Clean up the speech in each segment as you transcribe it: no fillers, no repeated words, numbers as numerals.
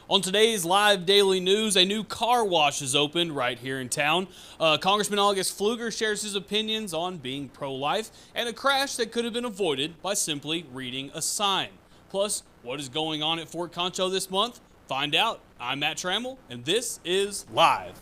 On today's live daily news, a new car wash is opened right here in town. Congressman August Pfluger shares his opinions on being pro-life and a crash that could have been avoided by simply reading a sign. Plus, what is going on at Fort Concho this month? Find out. I'm Matt Trammell, and this is Live.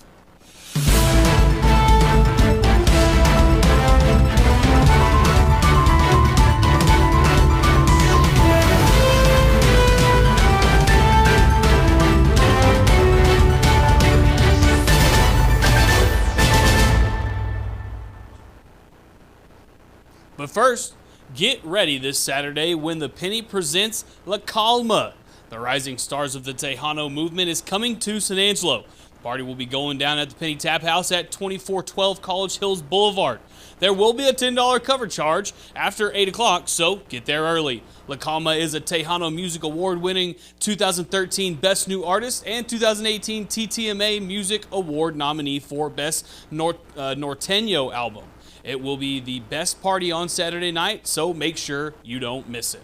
But first, get ready this Saturday when the Penny presents La Calma. The rising stars of the Tejano movement is coming to San Angelo. The party will be going down at the Penny Tap House at 2412 College Hills Boulevard. There will be a $10 cover charge after 8 o'clock, so get there early. La Calma is a Tejano Music Award-winning 2013 Best New Artist and 2018 TTMA Music Award nominee for Best Norteño Album. It will be the best party on Saturday night, so make sure you don't miss it.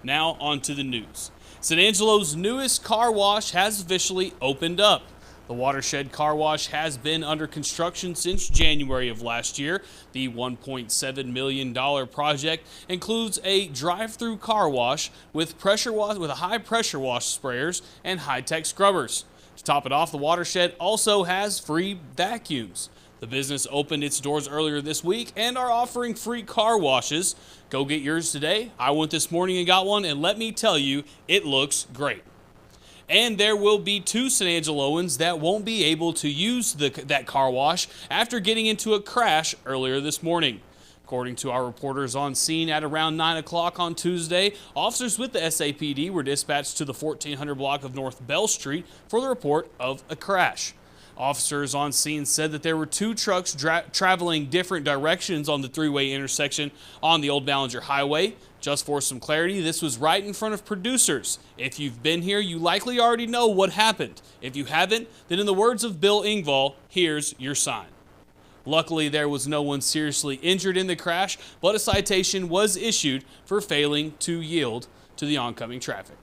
Now on to the news. San Angelo's newest car wash has officially opened up. The Watershed Car Wash has been under construction since January of last year. The $1.7 million project includes a drive-through car wash with a high pressure wash sprayers and high-tech scrubbers. To top it off, the Watershed also has free vacuums. The business opened its doors earlier this week and are offering free car washes. Go get yours today. I went this morning and got one, and let me tell you, it looks great. And there will be 2 San Angeloans that won't be able to use that car wash after getting into a crash earlier this morning. According to our reporters on scene at around 9 o'clock on Tuesday, officers with the SAPD were dispatched to the 1400 block of North Bell Street for the report of a crash. Officers on scene said that there were 2 trucks traveling different directions on the 3-way intersection on the Old Ballinger Highway. Just for some clarity, this was right in front of Producers. If you've been here, you likely already know what happened. If you haven't, then in the words of Bill Engvall, here's your sign. Luckily, there was no one seriously injured in the crash, but a citation was issued for failing to yield to the oncoming traffic.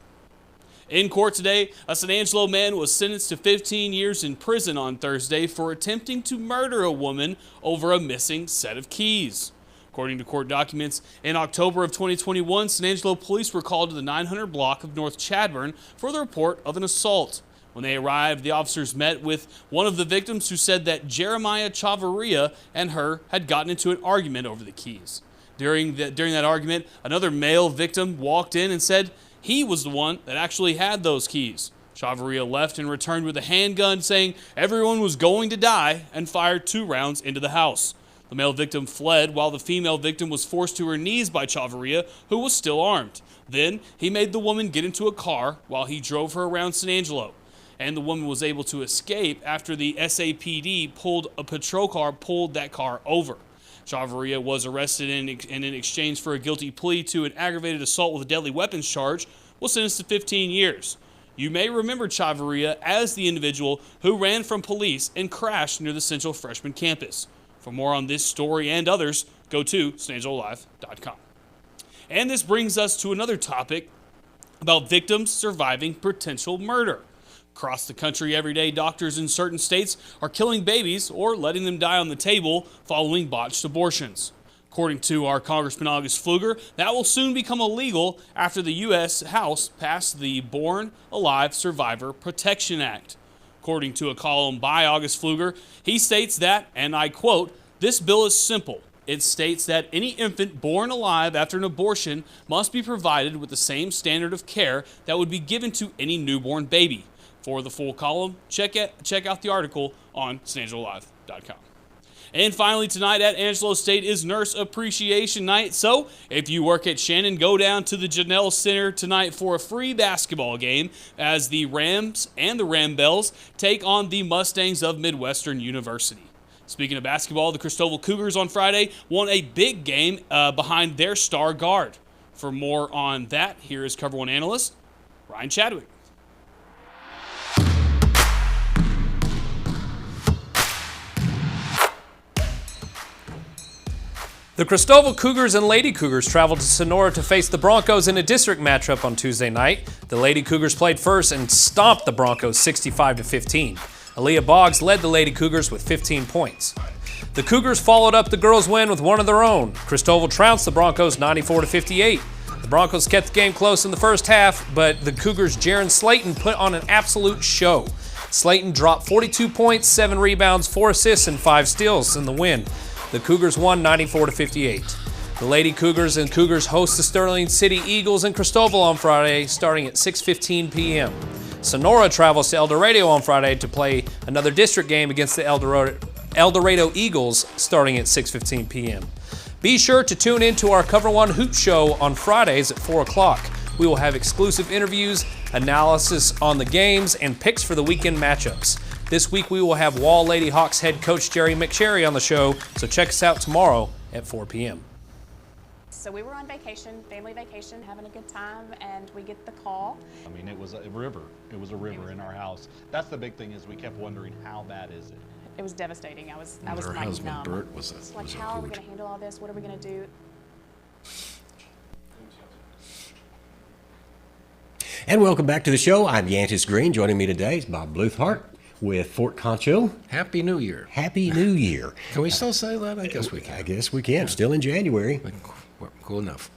In court today, a San Angelo man was sentenced to 15 years in prison on Thursday for attempting to murder a woman over a missing set of keys. According to court documents, in October of 2021, San Angelo police were called to the 900 block of North Chadbourn for the report of an assault. When they arrived, the officers met with one of the victims who said that Jeremiah Chavarria and her had gotten into an argument over the keys. During that argument, another male victim walked in and said he was the one that actually had those keys. Chavarria left and returned with a handgun saying everyone was going to die and fired 2 rounds into the house. The male victim fled while the female victim was forced to her knees by Chavarria, who was still armed. Then he made the woman get into a car while he drove her around San Angelo. And the woman was able to escape after the SAPD pulled that car over. Chavarria was arrested and in exchange for a guilty plea to an aggravated assault with a deadly weapons charge, was sentenced to 15 years. You may remember Chavarria as the individual who ran from police and crashed near the Central Freshman campus. For more on this story and others, go to SanAngeloLive.com. And this brings us to another topic about victims surviving potential murder. Across the country every day, doctors in certain states are killing babies or letting them die on the table following botched abortions. According to our Congressman August Pfluger, that will soon become illegal after the U.S. House passed the Born Alive Survivor Protection Act. According to a column by August Pfluger, he states that, and I quote, "This bill is simple. It states that any infant born alive after an abortion must be provided with the same standard of care that would be given to any newborn baby." For the full column, check out the article on SanAngeloLive.com. And finally, tonight at Angelo State is Nurse Appreciation Night. So if you work at Shannon, go down to the Janelle Center tonight for a free basketball game as the Rams and the Rambells take on the Mustangs of Midwestern University. Speaking of basketball, the Cristobal Cougars on Friday won a big game behind their star guard. For more on that, here is Cover One analyst Ryan Chadwick. The The Cristobal Cougars and Lady Cougars traveled to Sonora to face the Broncos in a district matchup on Tuesday night. The Lady Cougars played first and stomped the Broncos 65-15. Aaliyah Boggs led the Lady Cougars with 15 points. The Cougars followed up the girls' win with one of their own. Cristobal trounced the Broncos 94-58. The Broncos kept the game close in the first half, but the Cougars' Jaron Slayton put on an absolute show. Slayton dropped 42 points, 7 rebounds, 4 assists, and 5 steals in the win. The Cougars won 94-58. The Lady Cougars and Cougars host the Sterling City Eagles in Cristobal on Friday, starting at 6:15 p.m. Sonora travels to El Dorado on Friday to play another district game against the El Dorado Eagles, starting at 6:15 p.m. Be sure to tune in to our Cover One Hoop Show on Fridays at 4 o'clock. We will have exclusive interviews, analysis on the games, and picks for the weekend matchups. This week we will have Wall Lady Hawks head coach Jerry McSherry on the show, so check us out tomorrow at 4 p.m. So we were on vacation, family vacation, having a good time, and we get the call. I mean, it was a river. It was a river in our house. That's the big thing, is we kept wondering, how bad is it? It was devastating. I was Her like husband numb. Bert was a It's like, was a how are we hoot. going to handle all this? What are we going to do? And welcome back to the show. I'm Yantis Green. Joining me today is Bob Bluthardt with Fort Concho. Happy New Year. Happy New Year. Can we still say that? I guess we can. I guess we can. Still in January. Cool enough.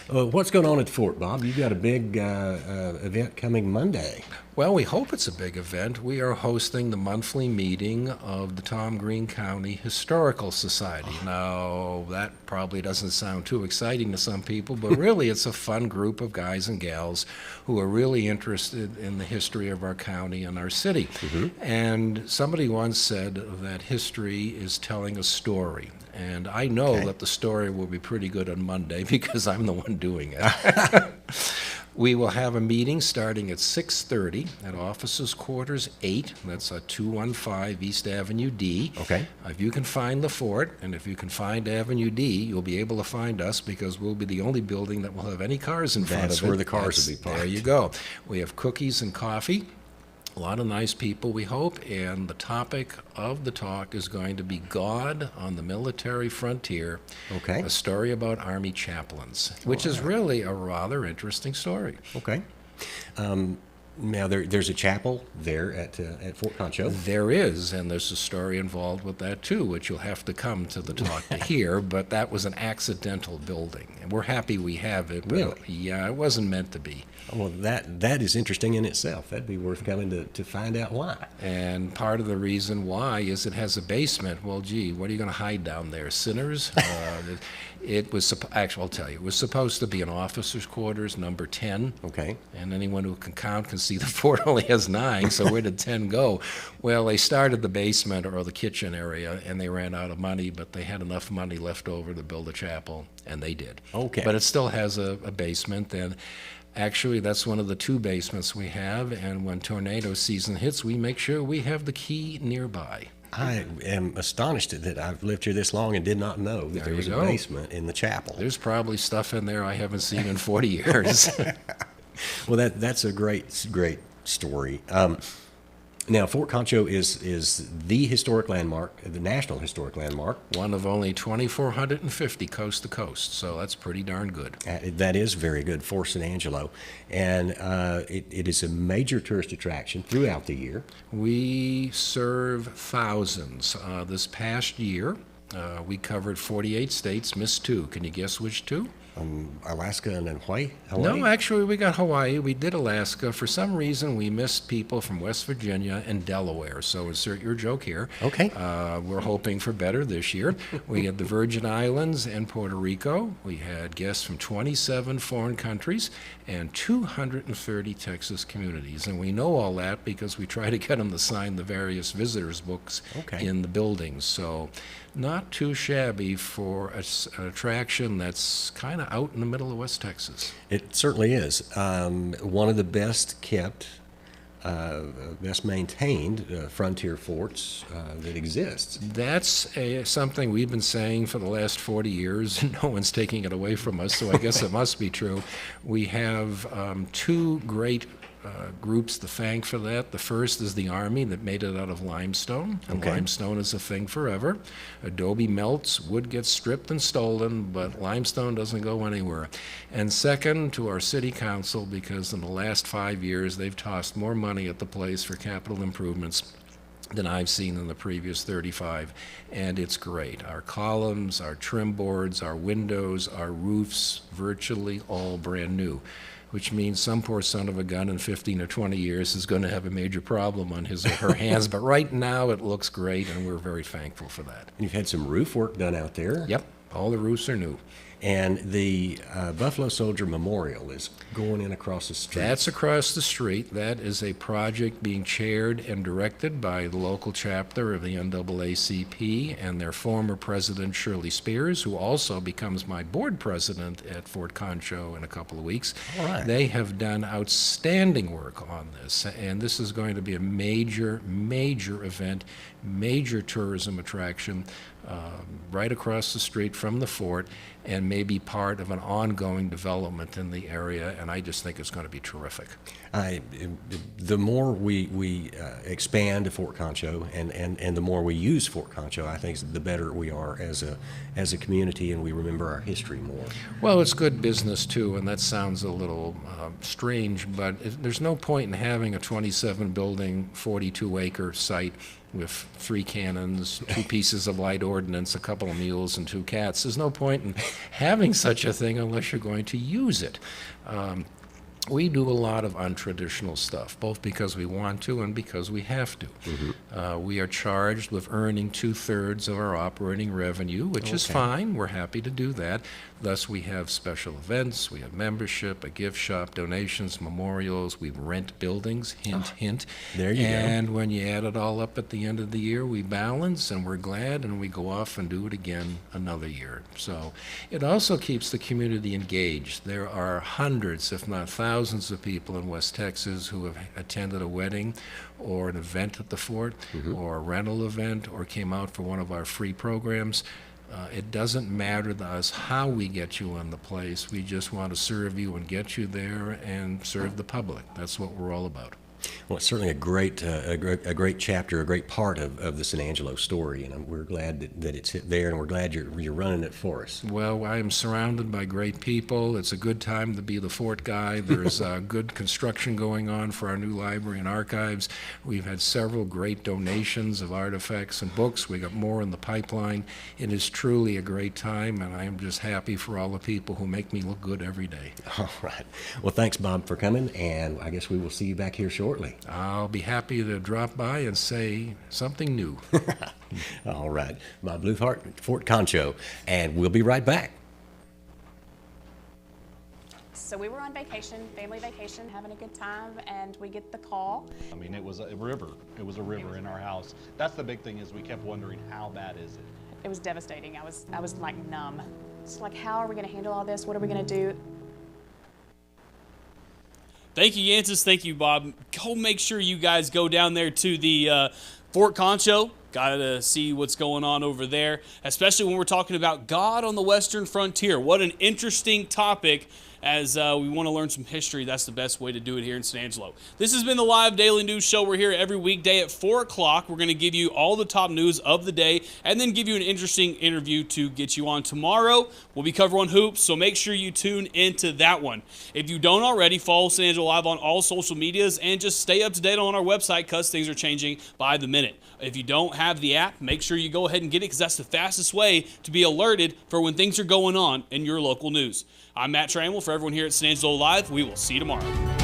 What's going on at Fort, Bob? You've got a big event coming Monday. Well, we hope it's a big event. We are hosting the monthly meeting of the Tom Green County Historical Society. Now, that probably doesn't sound too exciting to some people, but really it's a fun group of guys and gals who are really interested in the history of our county and our city. Mm-hmm. And somebody once said that history is telling a story. And I know that the story will be pretty good on Monday because I'm the one doing it. We will have a meeting starting at 6:30 at Officers Quarters 8. That's 215 East Avenue D. Okay. If you can find the fort, and if you can find Avenue D, you'll be able to find us because we'll be the only building that will have any cars in front of it. That's where the cars will be parked. There you go. We have cookies and coffee. A lot of nice people, we hope, and the topic of the talk is going to be God on the Military Frontier, Okay. a story about Army chaplains, which is really a rather interesting story. Okay. Now, there's a chapel there at Fort Concho. There is, and there's a story involved with that too, which you'll have to come to the talk to hear, but that was an accidental building, and we're happy we have it. Really? Yeah, it wasn't meant to be. Well, that is interesting in itself. That'd be worth coming to find out why. And part of the reason why is it has a basement. Well, gee, what are you going to hide down there? Sinners? It was, actually, I'll tell you, it was supposed to be an officer's quarters, number 10. Okay. And anyone who can count can see the fort only has 9, so where did 10 go? Well, they started the basement or the kitchen area, and they ran out of money, but they had enough money left over to build a chapel, and they did. Okay. But it still has a basement, and actually, that's one of the 2 basements we have, and when tornado season hits, we make sure we have the key nearby. I am astonished that I've lived here this long and did not know that there was a basement in the chapel. There's probably stuff in there I haven't seen in 40 years. Well, that's a great story. Now, Fort Concho is the historic landmark, the national historic landmark. One of only 2,450 coast to coast, so that's pretty darn good. That is very good for San Angelo, and it is a major tourist attraction throughout the year. We serve thousands. This past year, we covered 48 states, missed 2. Can you guess which 2? Alaska and then Hawaii? No, actually, we got Hawaii. We did Alaska. For some reason, we missed people from West Virginia and Delaware. So insert your joke here. Okay. We're hoping for better this year. We had the Virgin Islands and Puerto Rico. We had guests from 27 foreign countries and 230 Texas communities. And we know all that because we try to get them to sign the various visitors' books in the buildings. So not too shabby for an attraction that's kind of out in the middle of West Texas. It certainly is. One of the best kept, best maintained frontier forts that exists. That's something we've been saying for the last 40 years, and no one's taking it away from us, so I guess it must be true. We have 2 great groups to thank for that. The first is the Army that made it out of limestone, and Okay. limestone is a thing forever. Adobe melts, wood gets stripped and stolen, but limestone doesn't go anywhere. And second, to our city council, because in the last 5 years, they've tossed more money at the place for capital improvements than I've seen in the previous 35, and it's great. Our columns, our trim boards, our windows, our roofs, virtually all brand new, which means some poor son of a gun in 15 or 20 years is going to have a major problem on his or her hands, but right now it looks great, and we're very thankful for that. You've had some roof work done out there. Yep, all the roofs are new. And the Buffalo Soldier Memorial is going in across the street. That's across the street. That is a project being chaired and directed by the local chapter of the NAACP and their former president, Shirley Spears, who also becomes my board president at Fort Concho in a couple of weeks. All right. They have done outstanding work on this, and this is going to be a major, major event, major tourism attraction right across the street from the fort, and maybe part of an ongoing development in the area, and I just think it's going to be terrific. The more we expand Fort Concho and the more we use Fort Concho, I think the better we are as a community, and we remember our history more. Well, it's good business too, and that sounds a little strange, but there's no point in having a 27-building, 42-acre site with 3 cannons, 2 pieces of light ordnance, a couple of mules, and 2 cats. There's no point in having such a thing unless you're going to use it. We do a lot of untraditional stuff, both because we want to and because we have to. We are charged with earning 2/3 of our operating revenue, which is fine. We're happy to do that. Thus, we have special events, we have membership, a gift shop, donations, memorials, we rent buildings, hint, hint. There you go. And when you add it all up at the end of the year, we balance, and we're glad, and we go off and do it again another year. So it also keeps the community engaged. There are hundreds, if not thousands, of people in West Texas who have attended a wedding or an event at the fort, or a rental event, or came out for one of our free programs. It doesn't matter to us how we get you in the place. We just want to serve you and get you there and serve the public. That's what we're all about. Well, it's certainly a great chapter, a great part of the San Angelo story, and we're glad that it's there, and we're glad you're running it for us. Well, I am surrounded by great people. It's a good time to be the fort guy. There's good construction going on for our new library and archives. We've had several great donations of artifacts and books. We got more in the pipeline. It is truly a great time, and I am just happy for all the people who make me look good every day. All right. Well, thanks, Bob, for coming, and I guess we will see you back here shortly. I'll be happy to drop by and say something new. All right. Bob Bluthardt, Fort Concho, and we'll be right back. So we were on vacation, family vacation, having a good time, and we get the call. I mean, it was a river. It was a river in our house. That's the big thing, is we kept wondering, how bad is it? It was devastating. I was like numb. It's like, how are we going to handle all this? What are we going to do? Thank you, Yantis. Thank you, Bob. Go make sure you guys go down there to the Fort Concho. Got to see what's going on over there, especially when we're talking about God on the Western frontier. What an interesting topic. As we want to learn some history, that's the best way to do it here in San Angelo. This has been the live daily news show. We're here every weekday at 4 o'clock. We're going to give you all the top news of the day and then give you an interesting interview to get you on tomorrow. We'll be covering hoops, so make sure you tune into that one. If you don't already, follow San Angelo Live on all social medias and just stay up to date on our website because things are changing by the minute. If you don't have the app, make sure you go ahead and get it because that's the fastest way to be alerted for when things are going on in your local news. I'm Matt Trammell for everyone here at San Angelo Live. We will see you tomorrow.